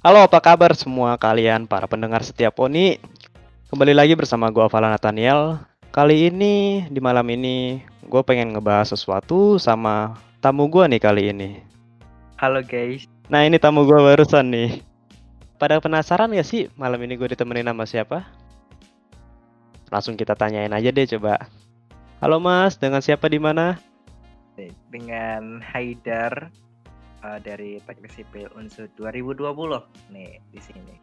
Halo, apa kabar semua kalian para pendengar setia Poni? Kembali lagi bersama gua Vala Nathaniel. Kali ini di malam ini gue pengen ngebahas sesuatu sama tamu gua nih kali ini. Halo guys. Nah, ini tamu gua barusan nih. Pada penasaran gak sih malam ini gue ditemenin sama siapa? Langsung kita tanyain aja deh coba. Halo Mas, dengan siapa di mana? Dengan Haidar dari Teknik Sipil Unsur 2020 nih di sini.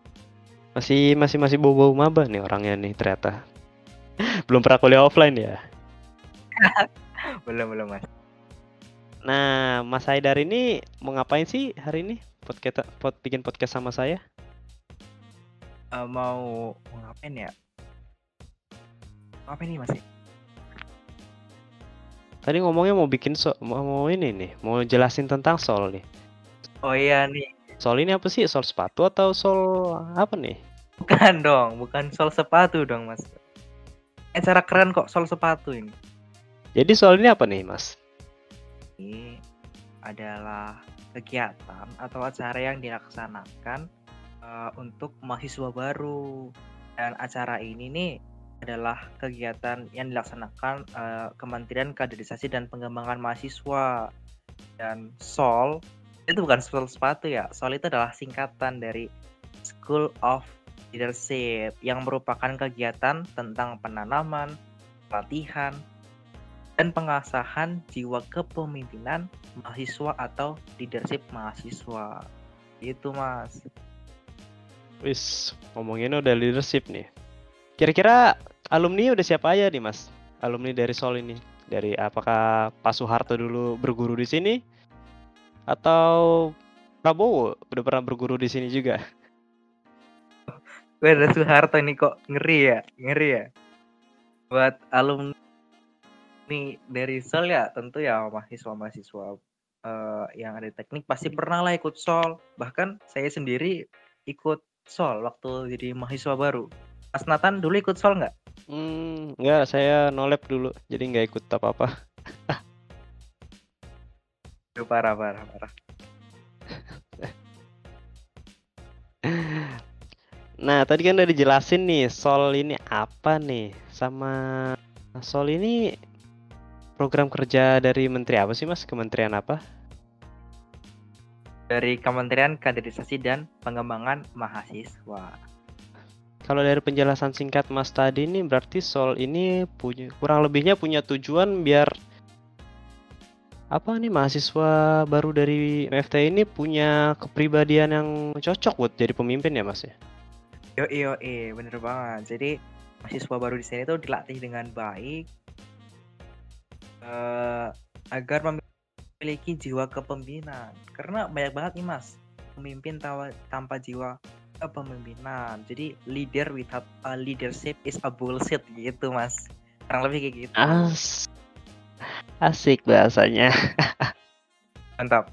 Masih bau-bau maba nih orangnya nih ternyata. Belum pernah kuliah offline ya. belum Mas. Nah, Mas Haidar ini mau ngapain sih hari ini? Bikin podcast sama saya? Mau ngapain ya? Ngapain nih Mas? Tadi ngomongnya mau bikin mau ini nih, mau jelasin tentang sol nih. Oh iya nih, Sol ini apa sih? Sol sepatu atau sol apa nih? bukan dong, bukan sol sepatu dong Mas. Cara keren kok sol sepatu ini. Jadi sol ini apa nih, Mas? Ini adalah kegiatan atau acara yang dilaksanakan untuk mahasiswa baru. Dan acara ini nih adalah kegiatan yang dilaksanakan Kementerian Kaderisasi dan Pengembangan Mahasiswa. Dan SOL itu bukan sol sepatu ya. SOL itu adalah singkatan dari School of Leadership yang merupakan kegiatan tentang penanaman, pelatihan, dan pengasahan jiwa kepemimpinan mahasiswa atau leadership mahasiswa. Itu Mas. Wis, ngomongin udah leadership nih. Kira-kira alumni udah siapa aja nih, Mas? Alumni dari sol ini. Dari apakah Pak Soeharto dulu berguru di sini atau Prabowo udah pernah berguru di sini juga? Gue ada Soeharto ini kok ngeri ya. Buat alumni dari SOL ya tentu ya mahasiswa-mahasiswa yang ada di teknik pasti pernah lah ikut SOL. Bahkan saya sendiri ikut SOL waktu jadi mahasiswa baru. Mas Nathan dulu ikut SOL nggak? Enggak, saya no lab dulu, jadi nggak ikut apa-apa. Aduh, parah. Nah, tadi kan udah dijelasin nih, sol ini apa nih? Sama sol ini program kerja dari menteri apa sih, Mas? Kementerian apa? Dari Kementerian Kaderisasi dan Pengembangan Mahasiswa. Kalau dari penjelasan singkat Mas tadi nih, berarti sol ini kurang lebihnya punya tujuan biar apa nih mahasiswa baru dari MFT ini punya kepribadian yang cocok buat jadi pemimpin ya, Mas ya? Yo, bener banget. Jadi mahasiswa baru di sini tuh dilatih dengan baik agar memiliki jiwa kepemimpinan. Karena banyak banget nih Mas, pemimpin tanpa jiwa kepemimpinan. Jadi leader without a leadership is a bullshit gitu Mas. Kurang lebih kayak gitu. Asik bahasanya. Mantap.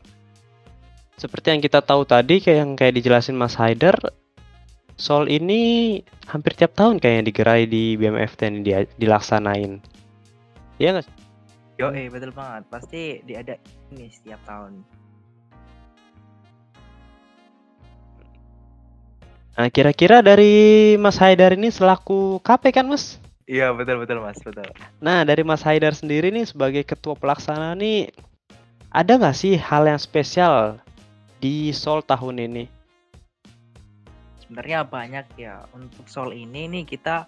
Seperti yang kita tahu tadi, kayak dijelasin Mas Haidar, sol ini hampir tiap tahun kayaknya digerai di BMFT ini dilaksanain. Iya nggak? Betul banget. Pasti diada ini setiap tahun. Nah, kira-kira dari Mas Haidar ini selaku KP kan, Mas? Iya, betul Mas, betul. Nah, dari Mas Haidar sendiri nih sebagai ketua pelaksana nih, ada nggak sih hal yang spesial di sol tahun ini? Sebenarnya banyak ya. Untuk SOL ini nih kita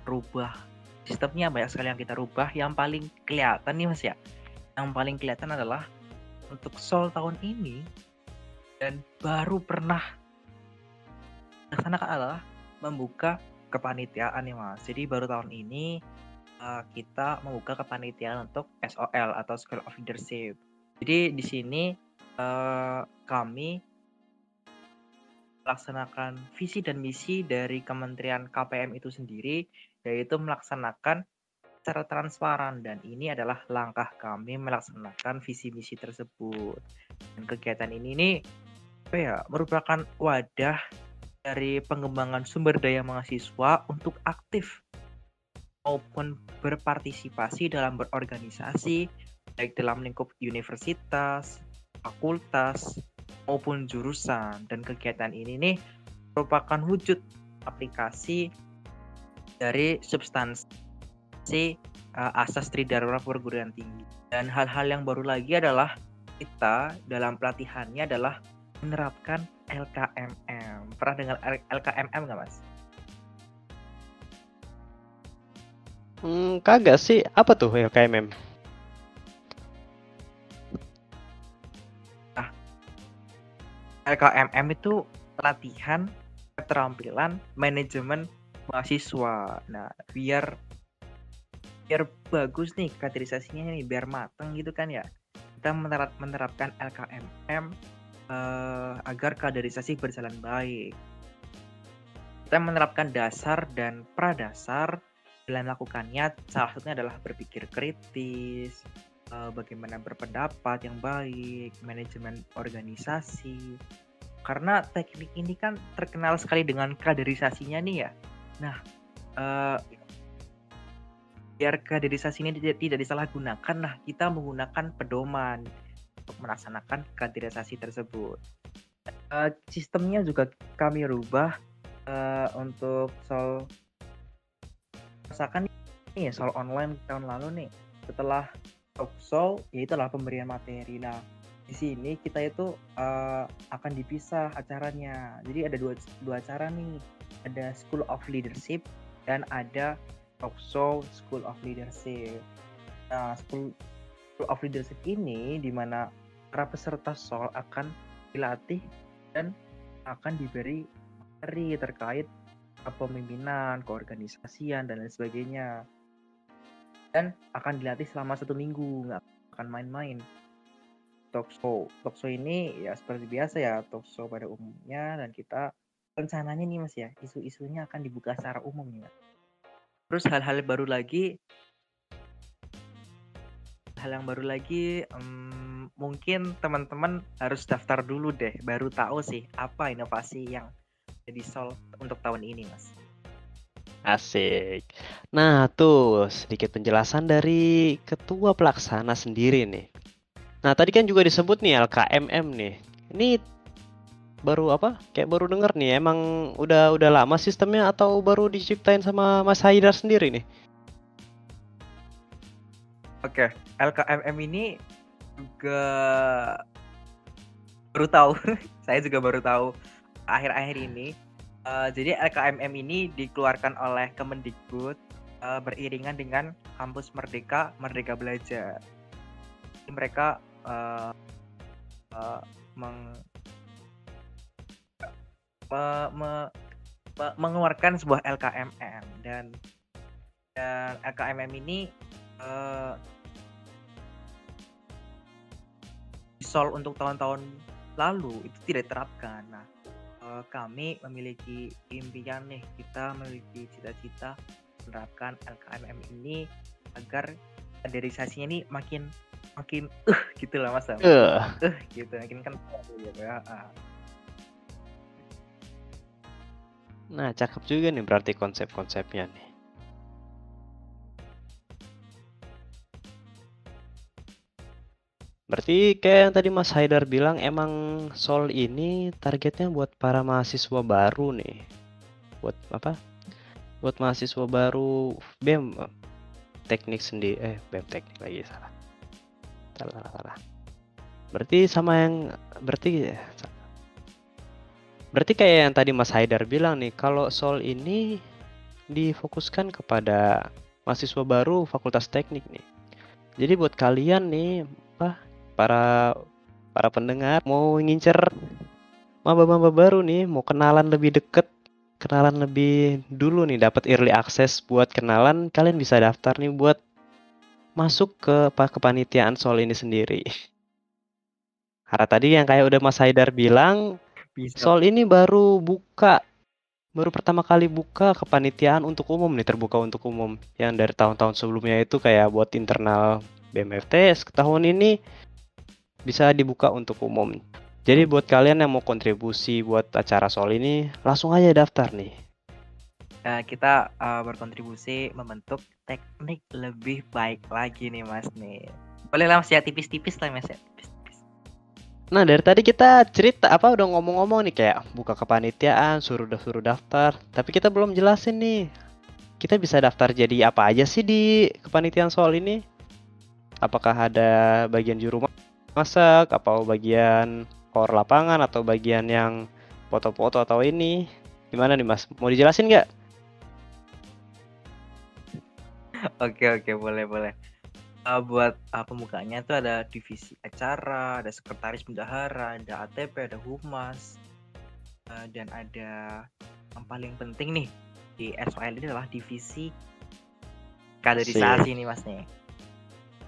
berubah sistemnya, banyak sekali yang kita rubah. Yang paling kelihatan nih Mas ya, yang paling kelihatan adalah untuk SOL tahun ini dan baru pernah dilaksanakan adalah membuka kepanitiaan nih Mas. Jadi baru tahun ini kita membuka kepanitiaan untuk SOL atau School of Leadership. Jadi di sini kami melaksanakan visi dan misi dari Kementerian KPM itu sendiri, yaitu melaksanakan secara transparan, dan ini adalah langkah kami melaksanakan visi misi tersebut. Dan kegiatan ini nih merupakan wadah dari pengembangan sumber daya mahasiswa untuk aktif maupun berpartisipasi dalam berorganisasi, baik dalam lingkup universitas, fakultas, maupun jurusan. Dan kegiatan ini nih merupakan wujud aplikasi dari substansi asas Tridharma perguruan tinggi. Dan hal-hal yang baru lagi adalah kita dalam pelatihannya adalah menerapkan LKMM. Pernah dengar LKMM nggak, Mas? Kagak sih. Apa tuh LKMM? Nah, LKMM itu pelatihan keterampilan manajemen mahasiswa. Nah, biar bagus nih kaderisasinya nih, biar mateng gitu kan ya. Kita menerapkan LKMM agar kaderisasi berjalan baik. Kita menerapkan dasar dan pradasar dalam melakukannya. Salah satunya adalah berpikir kritis, bagaimana berpendapat yang baik, manajemen organisasi. Karena teknik ini kan terkenal sekali dengan kaderisasinya nih ya. Nah, biar kaderisasi ini tidak disalahgunakan, nah kita menggunakan pedoman untuk melaksanakan kaderisasi tersebut. Sistemnya juga kami rubah untuk soal, misalkan nih soal online tahun lalu nih, setelah talkshow yaitu adalah pemberian materi. Nah, di sini kita itu akan dipisah acaranya. Jadi ada dua acara nih, ada School of Leadership dan ada talkshow School of Leadership. Nah, School of Leadership ini di mana para peserta SOL akan dilatih dan akan diberi materi terkait kepemimpinan, keorganisasian, dan lain sebagainya. Dan akan dilatih selama 1 minggu, nggak akan main-main. Talkshow ini ya seperti biasa ya, talkshow pada umumnya, dan kita rencananya nih Mas ya, isu-isunya akan dibuka secara umum nih Mas. Terus hal-hal yang baru lagi, mungkin teman-teman harus daftar dulu deh, baru tahu sih apa inovasi yang jadi SOL untuk tahun ini, Mas. Asik. Nah, tuh sedikit penjelasan dari ketua pelaksana sendiri nih. Nah, tadi kan juga disebut nih LKMM nih. Ini baru apa? Kayak baru denger nih. Emang udah lama sistemnya atau baru diciptain sama Mas Haidar sendiri nih? Oke, LKMM ini juga baru tahu. Saya juga baru tahu akhir-akhir ini. Jadi LKMM ini dikeluarkan oleh Kemendikbud beriringan dengan Kampus Merdeka Belajar. Mereka mengeluarkan sebuah LKMM, dan LKMM ini SOL untuk tahun-tahun lalu itu tidak diterapkan. Nah, kami memiliki impian nih, kita memiliki cita-cita menerapkan LKMM ini agar kaderisasinya ini makin gitu lah Mas. Gitu, makin kan ya. Nah, cakep juga nih berarti konsep-konsepnya nih. Berarti kayak yang tadi Mas Haidar bilang, emang SOL ini targetnya buat para mahasiswa baru nih. Buat apa? Buat mahasiswa baru BEM teknik sendiri, BEM teknik lagi, salah. Berarti kayak yang tadi Mas Haidar bilang nih, kalau SOL ini difokuskan kepada mahasiswa baru Fakultas Teknik nih. Jadi buat kalian nih, para pendengar mau ngincer maba-maba baru nih, mau kenalan lebih deket, kenalan lebih dulu nih, dapat early access buat kenalan, kalian bisa daftar nih buat masuk ke kepanitiaan SOL ini sendiri. Karena tadi yang kayak udah Mas Haidar bilang, SOL ini baru pertama kali buka kepanitiaan untuk umum nih, terbuka untuk umum. Yang dari tahun-tahun sebelumnya itu kayak buat internal BMFT, tahun ini bisa dibuka untuk umum. Jadi buat kalian yang mau kontribusi buat acara SOL ini, langsung aja daftar nih. Kita berkontribusi membentuk teknik lebih baik lagi nih Mas nih. Boleh lah Mas ya, tipis-tipis lah Mas ya. Tipis-tipis. Nah, dari tadi kita cerita apa udah ngomong-ngomong nih kayak buka kepanitiaan, suruh daftar, tapi kita belum jelasin nih. Kita bisa daftar jadi apa aja sih di kepanitiaan soal ini? Apakah ada bagian juru masak, atau bagian kor lapangan, atau bagian yang foto-foto atau ini? Gimana nih Mas? Mau dijelasin nggak? Oke, oke, boleh, boleh. Buat pembukaannya tuh ada divisi acara, ada sekretaris bendahara, ada ATP, ada humas, dan ada yang paling penting nih di SOL ini adalah divisi Sip. kaderisasi nih Mas nih.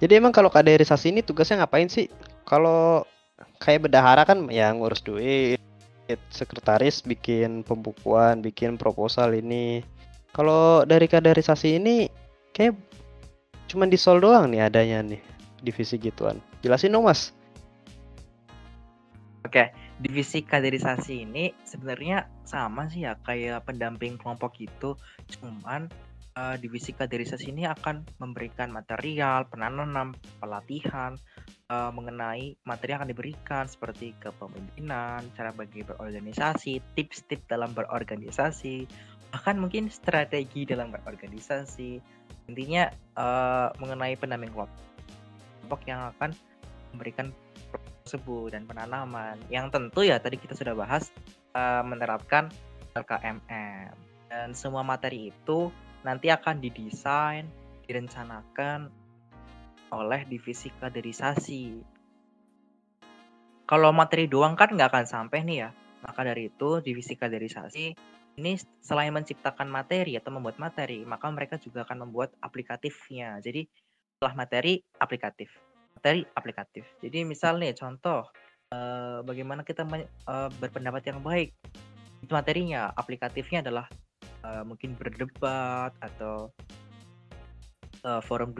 Jadi emang kalau kaderisasi ini tugasnya ngapain sih? Kalau kayak bendahara kan ya ngurus duit, sekretaris bikin pembukuan, bikin proposal ini. Kalau dari kaderisasi ini kayak cuman di Sol doang nih adanya nih divisi gituan. Jelasin dong Mas. Oke, divisi kaderisasi ini sebenarnya sama sih ya kayak pendamping kelompok gitu, cuman divisi kaderisasi ini akan memberikan material, penanam, pelatihan mengenai materi yang akan diberikan seperti kepemimpinan, cara bagi berorganisasi, tips-tips dalam berorganisasi, bahkan mungkin strategi dalam berorganisasi. Intinya mengenai pendamping kelompok yang akan memberikan tersebut dan penanaman yang tentu ya tadi kita sudah bahas menerapkan LKMM, dan semua materi itu nanti akan didesain, direncanakan oleh divisi kaderisasi. Kalau materi doang kan nggak akan sampai nih ya, maka dari itu divisi kaderisasi ini selain menciptakan materi atau membuat materi, maka mereka juga akan membuat aplikatifnya. Jadi setelah materi aplikatif, materi aplikatif. Jadi misal nih contoh bagaimana kita berpendapat yang baik, itu materinya. Aplikatifnya adalah mungkin berdebat atau forum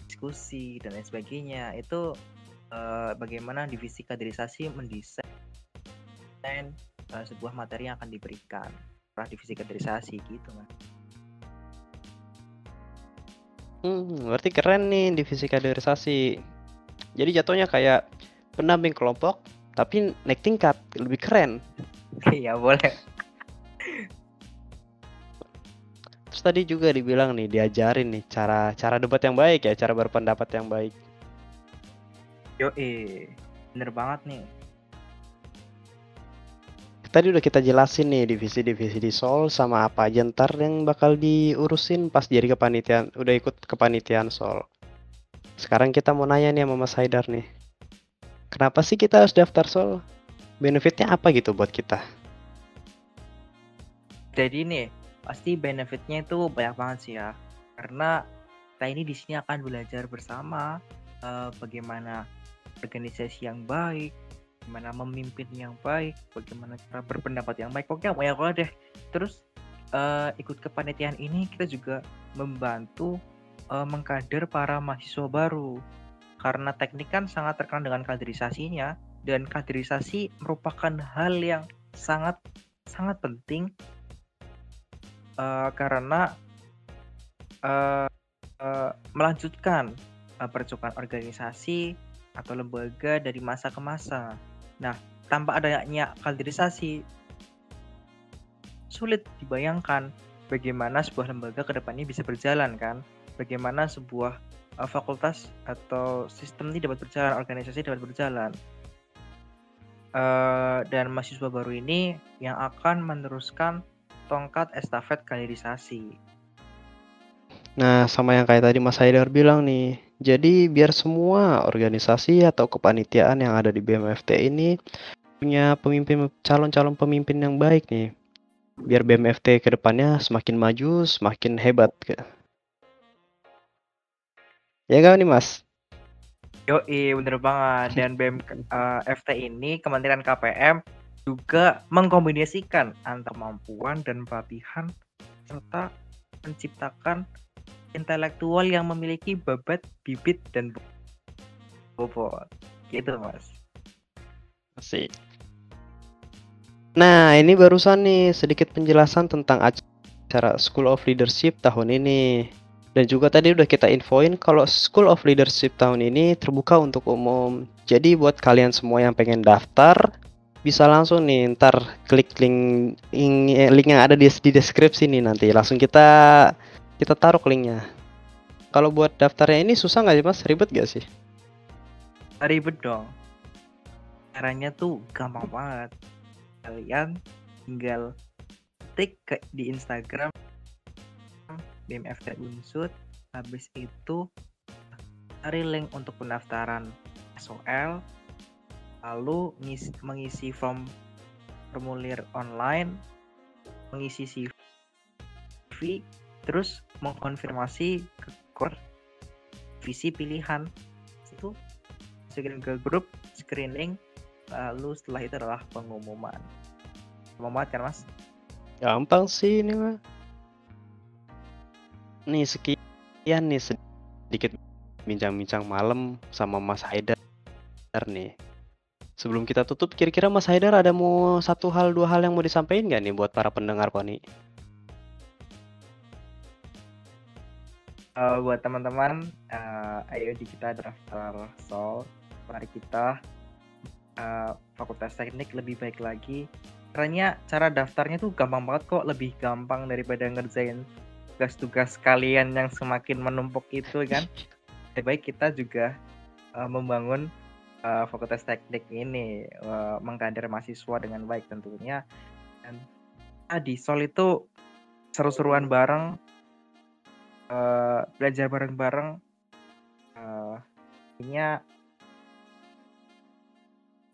diskusi dan lain sebagainya. Itu bagaimana divisi kaderisasi mendesain sebuah materi yang akan diberikan oleh divisi kaderisasi gitu Mas. Berarti keren nih divisi kaderisasi. Jadi jatuhnya kayak pendamping kelompok, tapi naik tingkat, lebih keren. Iya boleh. Terus tadi juga dibilang nih, diajarin nih cara debat yang baik ya, cara berpendapat yang baik. Bener banget nih. Tadi udah kita jelasin nih divisi-divisi di Sol sama apa aja ntar yang bakal diurusin pas jadi kepanitiaan, udah ikut kepanitiaan Sol. Sekarang kita mau nanya nih sama Mas Haidar nih. Kenapa sih kita harus daftar Sol? Benefitnya apa gitu buat kita? Jadi nih pasti benefitnya itu banyak banget sih ya, karena kita ini di sini akan belajar bersama bagaimana organisasi yang baik, bagaimana memimpin yang baik, bagaimana cara berpendapat yang baik. Pokoknya banyak banget deh. Terus ikut kepanitiaan ini kita juga membantu mengkader para mahasiswa baru, karena teknik kan sangat terkenal dengan kaderisasinya, dan kaderisasi merupakan hal yang sangat sangat penting karena melanjutkan percobaan organisasi atau lembaga dari masa ke masa. Nah, tanpa adanya kaderisasi, sulit dibayangkan bagaimana sebuah lembaga ke depannya bisa berjalan kan? Bagaimana sebuah fakultas atau sistem ini dapat berjalan, organisasi dapat berjalan. Dan mahasiswa baru ini yang akan meneruskan tongkat estafet kaderisasi. Nah, sama yang kayak tadi Mas Haidar bilang nih. Jadi biar semua organisasi atau kepanitiaan yang ada di BMFT ini punya calon-calon pemimpin yang baik nih. Biar BMFT ke depannya semakin maju, semakin hebat. Ya kan nih Mas? Bener banget. Dan BMFT ini, Kementerian KPM, juga mengkombinasikan antara kemampuan dan pelatihan serta menciptakan intelektual yang memiliki babat, bibit, dan bobot. Gitu Mas. Asik. Nah, ini barusan nih sedikit penjelasan tentang acara School of Leadership tahun ini. Dan juga tadi udah kita infoin kalau School of Leadership tahun ini terbuka untuk umum. Jadi buat kalian semua yang pengen daftar, bisa langsung nih ntar klik link yang ada di deskripsi nih nanti. Langsung kita taruh linknya. Kalau buat daftarnya ini susah nggak sih Mas? Ribet gak sih? Ribet dong. Caranya tuh gampang banget. Kalian tinggal ketik di Instagram BMF.Unsud, habis itu cari link untuk pendaftaran SOL, lalu mengisi formulir online, mengisi CV, terus mengkonfirmasi ke core visi pilihan. Itu masukin ke grup screening, lalu setelah itu adalah pengumuman. Gampang banget kan Mas? Gampang sih ini mah. Nih sekian nih sedikit bincang-bincang malam sama Mas Haidar nih. Sebelum kita tutup, kira-kira Mas Haidar ada mau 1-2 hal yang mau disampaikan nggak nih buat para pendengar Poni? Buat teman-teman, ayo kita daftar SOL. Mari kita Fakultas Teknik lebih baik lagi. Caranya, cara daftarnya tuh gampang banget kok, lebih gampang daripada ngerjain tugas-tugas kalian yang semakin menumpuk itu kan. Lebih baik kita juga membangun Fakultas Teknik ini, mengkader mahasiswa dengan baik tentunya. Dan di SOL itu seru-seruan bareng, belajar bareng-bareng, intinya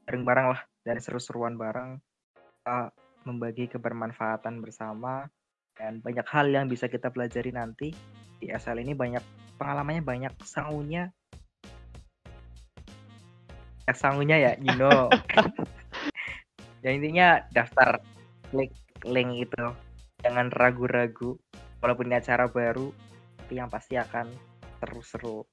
bareng-bareng lah, dan seru-seruan bareng, membagi kebermanfaatan bersama, dan banyak hal yang bisa kita pelajari nanti di SL ini. Banyak pengalamannya, banyak sangunya ya, you know. Ya intinya daftar, klik link itu, jangan ragu-ragu, walaupun ini acara baru, tapi yang pasti akan seru-seru.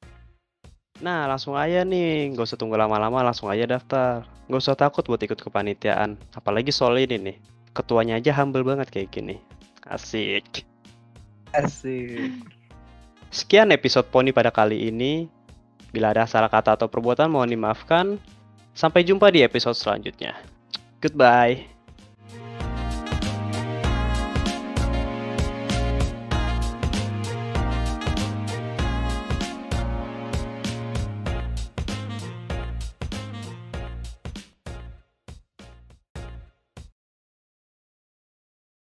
Nah, langsung aja nih, nggak usah tunggu lama-lama, langsung aja daftar. Nggak usah takut buat ikut kepanitiaan, apalagi soal ini nih. Ketuanya aja humble banget kayak gini. Asik. Sekian episode Poni pada kali ini. Bila ada salah kata atau perbuatan mohon dimaafkan. Sampai jumpa di episode selanjutnya. Goodbye.